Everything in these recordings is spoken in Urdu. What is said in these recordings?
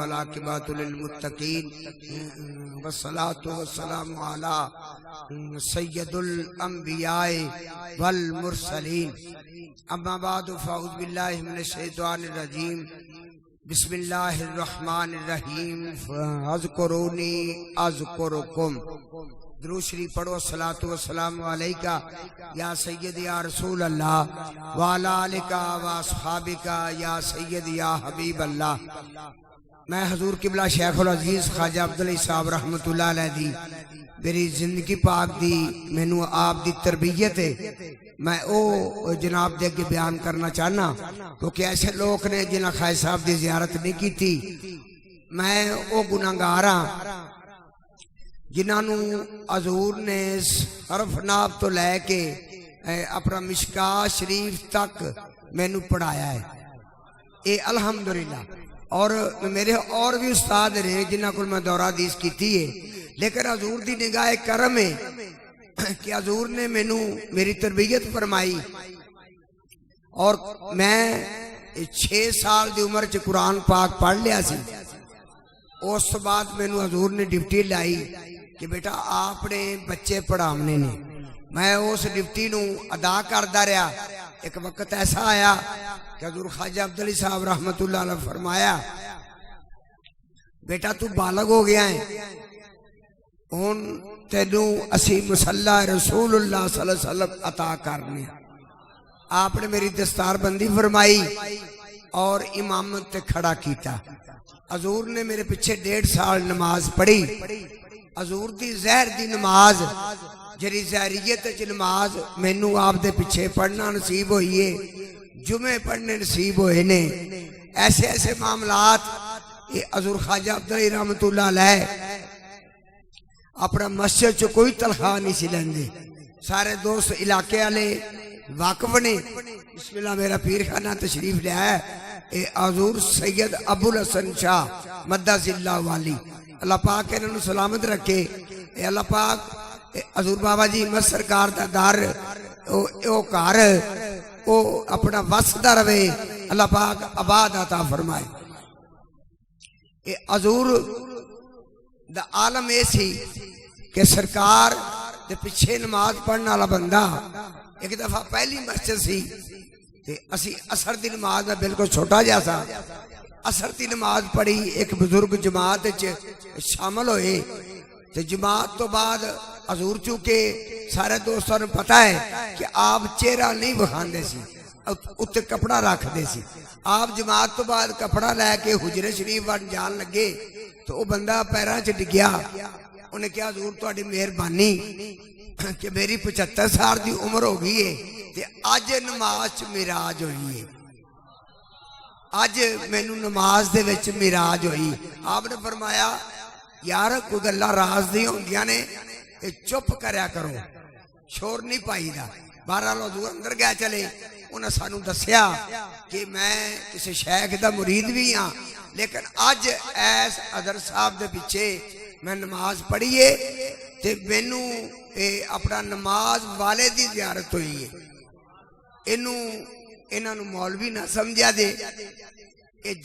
والعاقبۃ للمتقین والصلاۃ والسلام علی سید الانبیاء والمرسلین اما بعد فاعوذ باللہ من الشیطان الرجیم بسم اللہ الرحمن الرحیم فاذکرونی اذکرکم درود شریف پڑھو الصلاۃ والسلام علیکہ یا سید یا رسول اللہ وعلی آلک و اصحابک یا سید یا حبیب اللہ۔ میں حضور قبلہ شیخ العزیز خواجہ عبدالعزیز صاحب رحمت اللہ علیہ دی میری زندگی پاک دی مینوں آپ دی تربیت ہے میں او جناب دے کے بیان کرنا چاہنا کیونکہ ایسے لوگ نے جنہاں خواجہ صاحب دی زیارت نہیں کی تھی۔ میں او گناہگار ہاں جنہاں نو حضور نے حرف ناب تو لے کے اپنا مشکاہ شریف تک مینوں پڑھایا ہے اے الحمدللہ۔ اور میرے اور بھی استاد رہے جنہاں کو میں دورہ حدیث کیتی ہے، لیکن حضور دی نگاہ کرم ہے کہ حضور نے مینوں میری تربیت فرمائی اور میں 6 سال دی عمر چ قرآن پاک پڑھ لیا سی۔ اس بعد مینوں حضور نے ڈیوٹی لائی کہ بیٹا آپ نے بچے پڑھاونے نے، میں اس ڈیوٹی نو ادا کردا رہا۔ ایک وقت ایسا آیا کہ حضور خواجہ عبدالعزیز صاحب رحمت اللہ علیہ فرمایا بیٹا تو بالغ ہو گیا ہے، ہن تینوں اسی مصلی رسول اللہ صلی اللہ علیہ وسلم عطا کرنے۔ آپ نے میری دستار بندی فرمائی اور امامت تے کھڑا کیتا۔ حضور نے میرے پیچھے 1.5 سال نماز پڑھی۔ حضور دی زہر دی نماز جری زہریت چ نماز مینوں آپ دے پیچھے پڑھنا نصیب ہوئی ہے، جمعے پڑھنے نصیب ہوئے نے۔ ایسے ایسے معاملات حضور خواجہ عبدالعزیز رحمت اللہ علیہ اپنا مسجد چ کوئی تنخواہ نہیں سی لیندے، سارے دوست علاقے والے واقف نے۔ بسم اللہ میرا پیر خانہ تشریف لے آیا حضور سید ابو الحسن شاہ مدد اللہ والی، اللہ پاک انہوں سلامت رکھے۔ اللہ پاک حضور بابا جی احمد سرکار دا دار او گھر او اپنا وسدا رہے، اللہ پاک آباد عطا فرمائے۔ حضور دا عالم یہ سی کہ سرکار دے پیچھے نماز پڑھنے والا بندہ ایک دفعہ پہلی مسجد سی تے اسی اثر دی نماز میں بالکل چھوٹا جیسا اثر دی نماز پڑھی، ایک بزرگ جماعت شامل ہوئے تے جماعت تو بعد حضور چونکہ سارے دوستوں نے پتہ ہے کہ آپ چہرہ نہیں بکھاندے سی، اتنے کپڑا رکھ دے سی۔ آپ جماعت تو بعد کپڑا لے کے حجرے شریف وٹ جان لگے تو وہ بندہ پیراں چ ڈگیا۔ انہیں کہا حضور تہاڈی مہربانی کہ میری 75 سال دی عمر ہو گئی ہے تے اج نماز چ معراج ہوئی ہے، اج مینوں نماز دے وچ معراج ہوئی۔ آپ نے فرمایا یار کوئی گلاں راز دی ہوندیاں نے تے چپ کریا کرو، شور نہیں پائی دا۔ بہرحال حضور اندر گیا چلے، انہیں سانو دسیا کہ میں کسی شیخ دا مرید بھی ہاں، لیکن اج ایس حضرت صاحب دے پیچھے میں نماز پڑھیے تے مینوں اپنا نماز والے دی زیارت ہوئی ہے۔ انہاں نوں مولوی نہ سمجھا دے،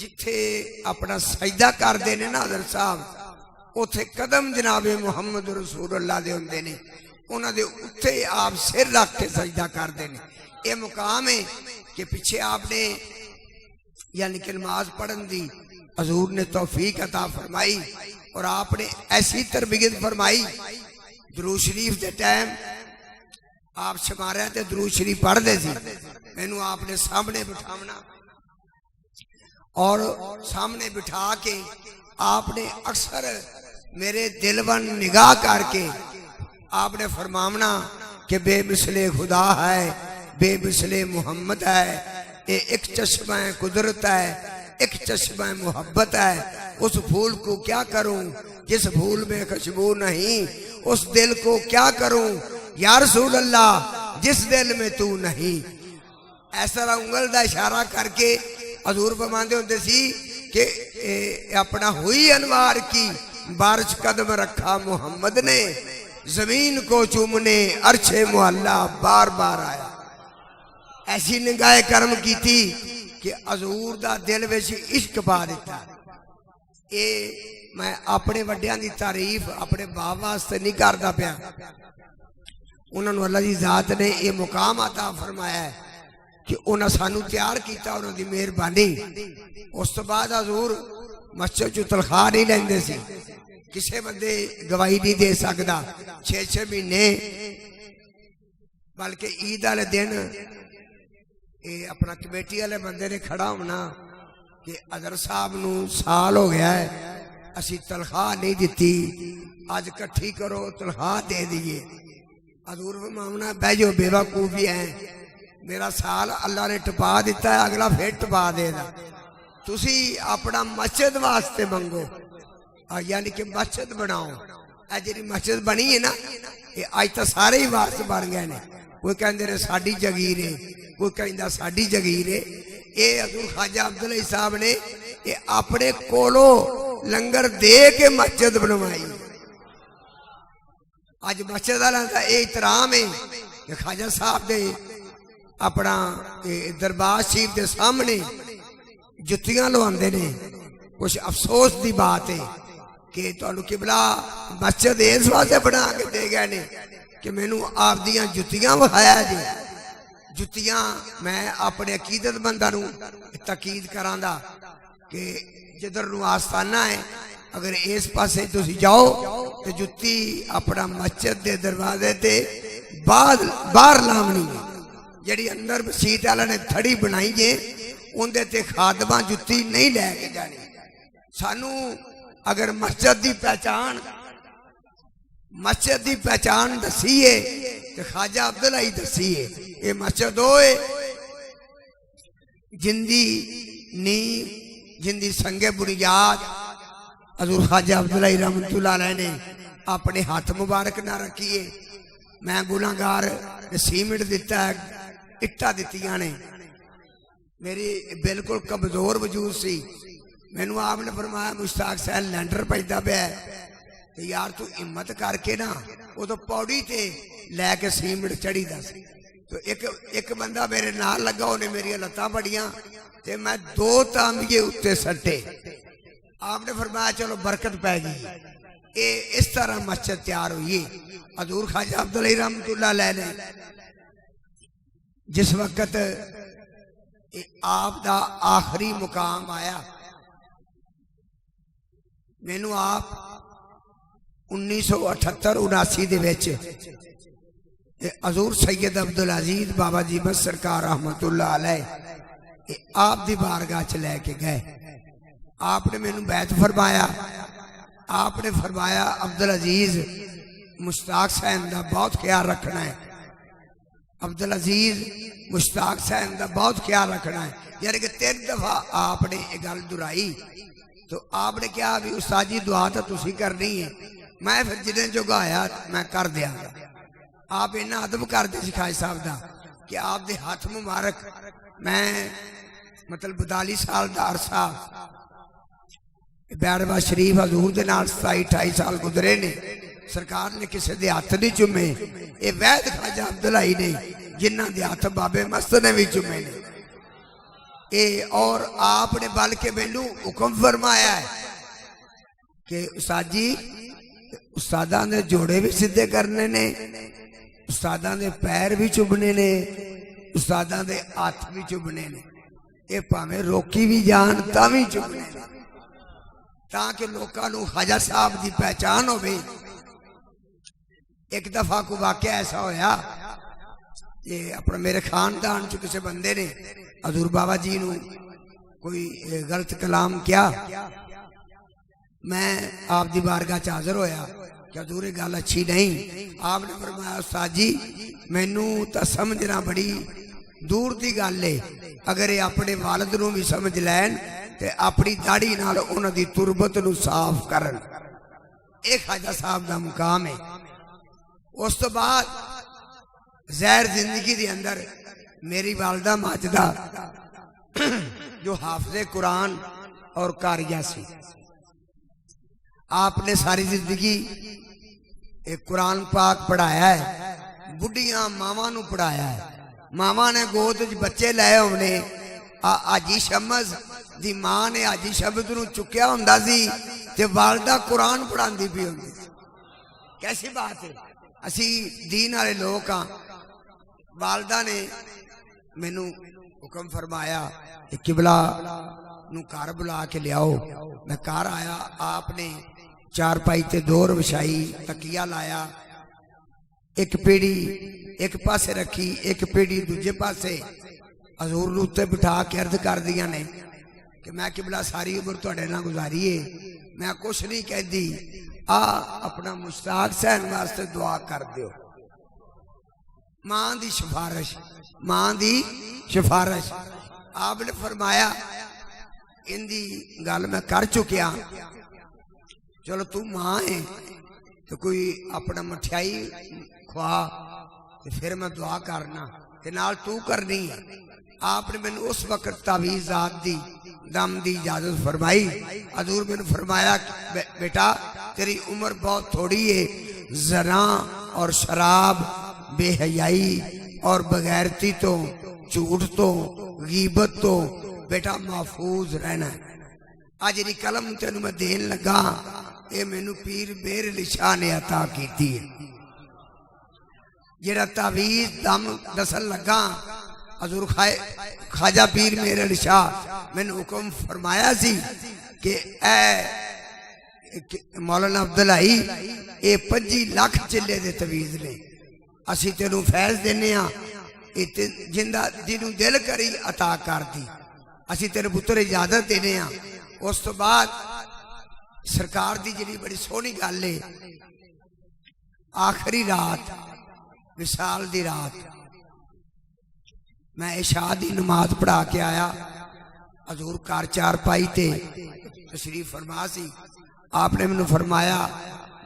جتھے اپنا سجدہ کر دے نے نا حضرت صاحب اوتھے قدم جناب محمد رسول اللہ دے ہوندے نے، انہاں دے اوتھے آپ سر رکھ کے سجدہ کر دے نے۔ یہ مقام ہے کہ پیچھے آپ نے یعنی کہ نماز پڑھن دی حضور نے توفیق عطا فرمائی اور آپ نے ایسی تربیت فرمائی۔ درود شریف دے ٹائم آپ شمارے تے درود شریف پڑھ دے سی، مینوں آپ نے سامنے بٹھاونا اور سامنے بٹھا کے آپ نے اکثر میرے دل ون نگاہ کر کے آپ نے فرماونا کہ بے مثل خدا ہے، بے مثل محمد ہے، ایک چشمہ قدرت ہے، ایک چشمہ محبت ہے، اس پھول کو کیا کروں جس پھول میں خوشبو نہیں، اس دل کو کیا کروں یا رسول اللہ جس دل میں تو نہیں۔ ایسا انگل دا اشارہ کر کے حضور فرماندے ہوندے سی کہ اپنا ہوئی انوار کی بارش قدم رکھا محمد نے، زمین کو چومنے عرش معلا بار بار آیا۔ ایسی نگاہ کرم کی تھی کہ حضور دا دل وچ عشق پا دیتا۔ میں اپنے وڈیاں دی تعریف اپنے باپ واسطے نہیں کردا پیا، انہوں نے اللہ دی ذات نے یہ مقام عطا فرمایا ہے کہ انہوں سانو تیار کیتا، انہوں دی مہربانی۔ اس تو بعد حضور مسجد چو تنخواہ نہیں لیندے سی، کسے بندے گواہی نہیں دے سکدا، 6 مہینے بلکہ عید والے دن اپنا کمیٹی والے بندے نے کھڑا ہونا کہ اظہر صاحب نو سال ہو گیا ہے اسی تنخواہ نہیں دیتی، آج کٹھی کرو تنخواہ دے دیئے۔ حضور فرمانا بیجو بے وقوفی ہیں، میرا سال اللہ نے ٹپا دیتا ہے، اگلا پھر ٹپا دے گا، تسی اپنا مسجد واسطے منگو، یعنی کہ مسجد بناؤ۔ اے جی مسجد بنی ہے نا، یہ آج تو سارے ہی واسطے بن گئے نے، کوئی کہندے نے ساڈی جگیر ہے، کوئی کہندا ساڈی جگیر ہے۔ یہ حضور خواجہ عبداللہ صاحب نے یہ اپنے کولو لنگر دے کے مسجد بنوائی۔ آج مسجد والا کا یہ احترام ہے کہ خواجہ صاحب دے اپنا دربار شریف دے سامنے جتیاں لواندے نے۔ کچھ افسوس دی بات ہے کہ تانوں قبلہ مسجد اس واسطے بنا کے دے گئے نے کہ مینوں آپ دیاں جتیاں وکھایا جی۔ جتیاں میں اپنے عقیدت بندہ نوں تاکید کراندا کہ جدھر نو آستانہ ہے اگر اس پاسے تسی جاؤ تو جتی اپنا مسجد دے دروازے تے باہر لامنی ہے، جڑی اندر مسجد والا نے تھڑی بنائی ہے اندے تے خادمہ جتی نہیں لے کے جانی۔ سانو اگر مسجد دی پہچان دسی ہے تو خواجہ عبداللہ ہی دسی ہے۔ یہ مسجد ہوئے جندی سنگ بنیاد حضور خواجہ عبداللہ رحمت اللہ علیہ نے اپنے ہاتھ مبارک نہ رکھیے۔ میں گناہگار سیمنٹ دیتا ہے، اٹا دیتیاں نے، میری بالکل کمزور وجود سی۔ مینوں آپ نے فرمایا مشتاق صاحب لینڈر پہنتا پیا ہے کہ یار تو ہمت کر کے نا وہ تو پوڑی تے لے کے سیمنٹ چڑھی دا سی۔ تو ایک بندہ میرے نال لگا، انہیں میری لتاں بڑیاں تے میں 2 تانبیے اتے سٹے۔ آپ نے فرمایا چلو برکت پہ گئی۔ اس طرح مسجد تیار ہوئی۔ حضور خواجہ عبداللہ رحمت اللہ علیہ نے جس وقت آپ دا آخری مقام آیا، مینوں آپ 1978-79 دے وچ حضور سید عبدالعزیز بابا جیبت سرکار رحمت اللہ علیہ آپ دی بارگاہ چ لے کے گئے۔ آپ نے مینوں بیعت فرمایا، آپ نے فرمایا عبدالعزیز مشتاق صاحب دا بہت خیال رکھنا ہے، عبدالعزیز مشتاق صاحب دا بہت خیال رکھنا ہے۔ یعنی کہ 3 دفعہ آپ نے یہ گل دہرائی تو آپ نے کہا بھی استاد جی دعا تو تسی کرنی ہے، میں پھر جنہیں جو گایا میں کر دیا گا۔ آپ انہا ادب کر دے سکھائے صاحب دا کہ آپ دے ہاتھ مبارک میں مطلب 42 سال دا عرصہ بیروا شریف حضور دے نال 27-28 سال گزرے نے، سرکار نے کسے دے ہاتھ نہیں چومے۔ یہ وید خواجہ عبداللہ ہی نے جنہ دے ہاتھ بابے مست نے بھی چومے نے۔ اور آپ نے بلکہ مینوں حکم فرمایا ہے کہ استاد جی استاداں دے جوڑے بھی سدھے کرنے نے، استاداں دے پیر بھی چومنے نے، استاداں دے ہاتھ بھی چومنے نے، یہ پاویں روکی بھی جان تاں بھی چومنے نے، تاکہ لوکاں نوں خواجہ صاحب دی پہچان ہوے۔ ایک دفعہ کو واقعہ ایسا ہویا، یہ اپنا میرے خاندان چ کسی بندے نے حضور بابا جی نو کوئی غلط کلام کیا، میں آپ دی بارگاہ چ حاضر ہویا کہ حضور یہ گل اچھی نہیں۔ آپ نے فرمایا استاد جی مینوں تا سمجھنا بڑی دور دی گل ہے، اگر یہ اپنے والد نو بھی سمجھ لین تے اپنی داڑھی نال انہاں دی تربت نو صاف کرن۔ ایک خواجہ صاحب دا مقام ہے۔ اس تو بعد زہر زندگی دے اندر میری والدہ ماجدہ جو حافظ قرآن اور قاریہ سی، آپ نے ساری زندگی ایک قرآن پاک پڑھایا ہے، بڑھیاں ماما نو پڑھایا ہے۔ ماما نے گود بچے لائے ہونے آجی شمز دی ماں نے حاجی شبد نو چکیا ہوندا سی تے والدہ قرآن پڑھاندی پئی ہوندی سی. کیسی بات ہے. اسی دین والے لوگ ہاں. والدہ نے مینو حکم فرمایا کہ قبلہ نو گھر بلا کے لیاؤ. میں گھر آیا. آپ نے چارپائی تے دور وچھائی, تکیہ لایا, ایک پیڑی ایک پاسے رکھی, ایک پیڑی دوجے پاسے. حضور نو تے بٹھا کے عرض کر دیا نے کہ میں قبلہ ساری عمر تہاڈے نال گزاری ہے, میں کچھ نہیں کہندی, اپنا مشتاق حسین واسطے دعا کر دیو. ماں دی سفارش, ماں دی سفارش. آپ نے فرمایا ان دی گل میں کر چکیا, چلو تو ماں ہے تو کوئی اپنا مٹھائی کھوا تو پھر میں دعا کرنا کہ نال تو کرنی ہے. آپ نے مینوں اس وقت تعویذات دی دم دی اجازت فرمائی. حضور میں نے فرمایا بیٹا تیری عمر بہت تھوڑی ہے, زنا اور شراب, بے حیائی اور بغیرتی تو, جھوٹ تو, غیبت تو بیٹا محفوظ رہنا ہے. آج جی قلم تینوں میں دین لگا اے مینوں پیر میر علی شاہ نے عطا کیتی ہے. جڑا تعویذ دم دسن لگا حضور خواجہ پیر میر علی شاہ میں نے حکم فرمایا سی کہ اے مولانا عبداللہی اے 25 لاکھ چلے دے تعویذ نے, اسی تینوں فیض دینے ہاں, جندہ جنوں دل کری عطا کر دی, اسی تیرے پتر اجازت دینے ہاں. اس تو بعد سرکار دی جڑی بڑی سونی گل ہے, آخری رات وصال دی رات میں عشاء دی نماز پڑھا کے آیا. حضور کار چارپائی تے تشریف فرما سی. آپ نے مجھے فرمایا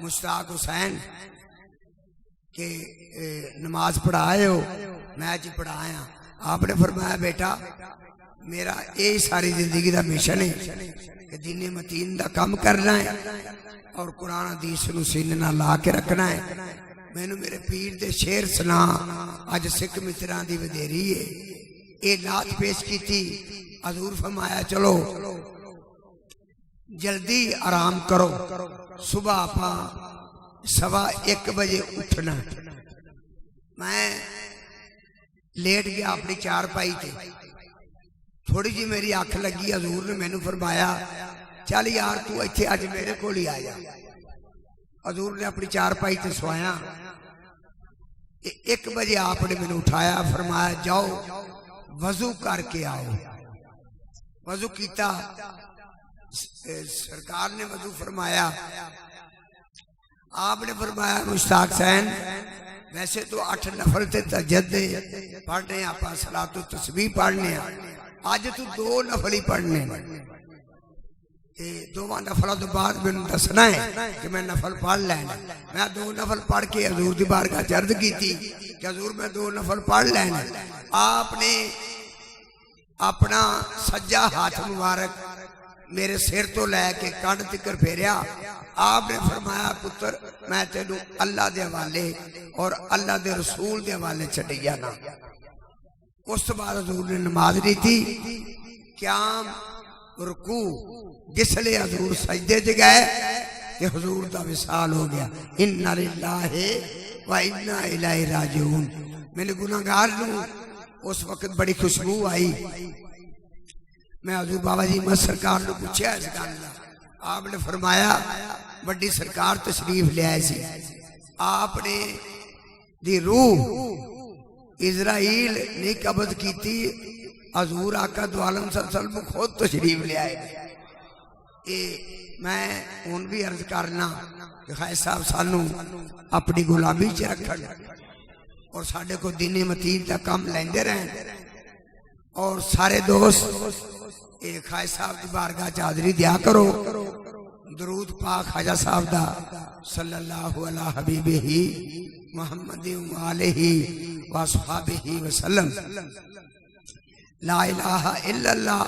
مشتاق حسین کہ نماز پڑھائے ہو؟ میں جی پڑھایا. آپ نے فرمایا بیٹا میرا یہ ساری زندگی دا مشن ہے کہ دین متین دا کم کرنا ہے اور قرآن حدیث نو سینے نال لا کے رکھنا ہے. مینوں میرے پیر دے شعر سنا. اج سکھ متراں دی ودیری ہے, اے نعت پیش کیتی. حضور فرمایا چلو جلدی آرام کرو, صبح آپاں 1:15 بجے اٹھنا. میں لیٹ گیا اپنی چارپائی تے, تھوڑی جی میری اکھ لگی. حضور نے مینوں فرمایا چل یار تو ایتھے اج میرے کول ہی آ جا. حضور نے اپنی چارپائی تے سوایا. 1 بجے آپ نے مینوں اٹھایا, فرمایا جاؤ وضو کر کے آؤ. وضو کیتا, سرکار نے وضو فرمایا. آپ نے فرمایا مشتاق حسین ویسے تو 8 نفل تے تہجد پڑھنے ہیں, آپ صلاۃ و تسبیح پڑھنے ہیں, اج تو 2 نفل ہی پڑھنے ہیں. دو نفلوں تو بعد میں دسنا ہے کہ میں نفل پڑھ لینا. میں 2 نفل پڑھ کے حضور دی بارگاہ چ عرض کی کہ حضور میں 2 نفل پڑھ لینا. آپ نے اپنا سجا ہاتھ مبارک میرے سر تو لے کے کنڈ تکر پھیریا. آپ نے فرمایا پتر میں تینوں اللہ دے حوالے اور اللہ دے رسول دے حوالے چھڈی جانا. اس تو بعد حضور نے نماز دی تھی. قیام رکوع جس لئے حضور سجدے چ گئے کہ حضور دا وصال ہو گیا. انا للہ و انا الیہ راجعون. میرے گناہگار نوں اس وقت بڑی خوشبو آئی. میں حضور بابا جی میں سرکار نے پوچھا اس گل دا. آپ نے فرمایا بڑی سرکار تشریف لے آئے سی. آپ نے دی روح اسرائیل نے قبض کی تھی, حضور آقا دو عالم صلی اللہ علیہ وسلم خود تشریف لے آئے. میں ان بھی عرض کرنا کہ خواجہ صاحب سانوں اپنی غلامی چ رکھن اور ساڈے کو دین متین دا کم لیندے رہن. اور سارے دوست خواجہ صاحب کی بارگاہ چ حاضری دیا کرو. درود پاک خواجہ صاحب دا صلی اللہ علی حبیبہ محمد و آلہ و اصحابہ وسلم. لا الہ الا اللہ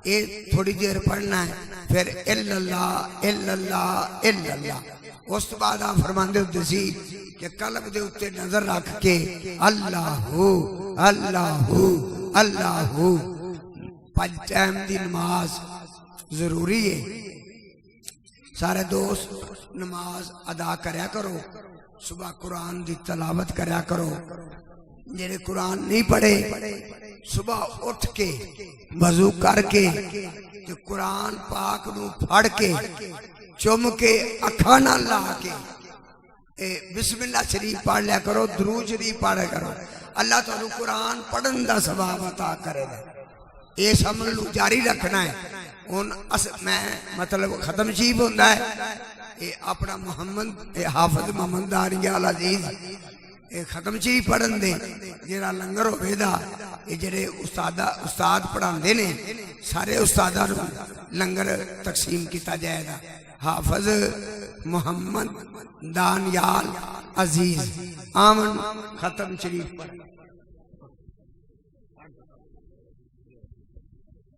یہ تھوڑی دیر پڑھنا ہے, پھر الا اللہ الا اللہ الا اللہ. اس تو بعد آپ فرماندے ہوتے سی کہ قلب دے اتے نظر رکھ کے اللہ اللہ اللہ 5 ٹائم دی نماز ضروری ہے. سارے دوست نماز ادا کریا کرو. صبح قرآن دی تلاوت کریا کرو. جڑے قرآن نہیں پڑھے صبح اٹھ کے وضو کر کے تے قرآن پاک نو پڑھ کے چم کے اکھاں نال لا کے بسم اللہ شریف پڑھ لیا کرو. درود شریف پڑھا کرو. اللہ تعالی قرآن پڑھن دا ثواب عطا کرے گا. اس عمل نو جاری رکھنا ہے. ہن میں مطلب ختم شریف ہوندا ہے اے اپنا محمد حافظ محمد دانیال عزیز ختم شریف پڑھن دے. جڑا لنگر ہوے دا اے جڑے استاد پڑھاندے نے سارے استاداں نو لنگر تقسیم کیتا جائے گا. حافظ محمد دانیال عزیز آمن ختم شریف پڑھ.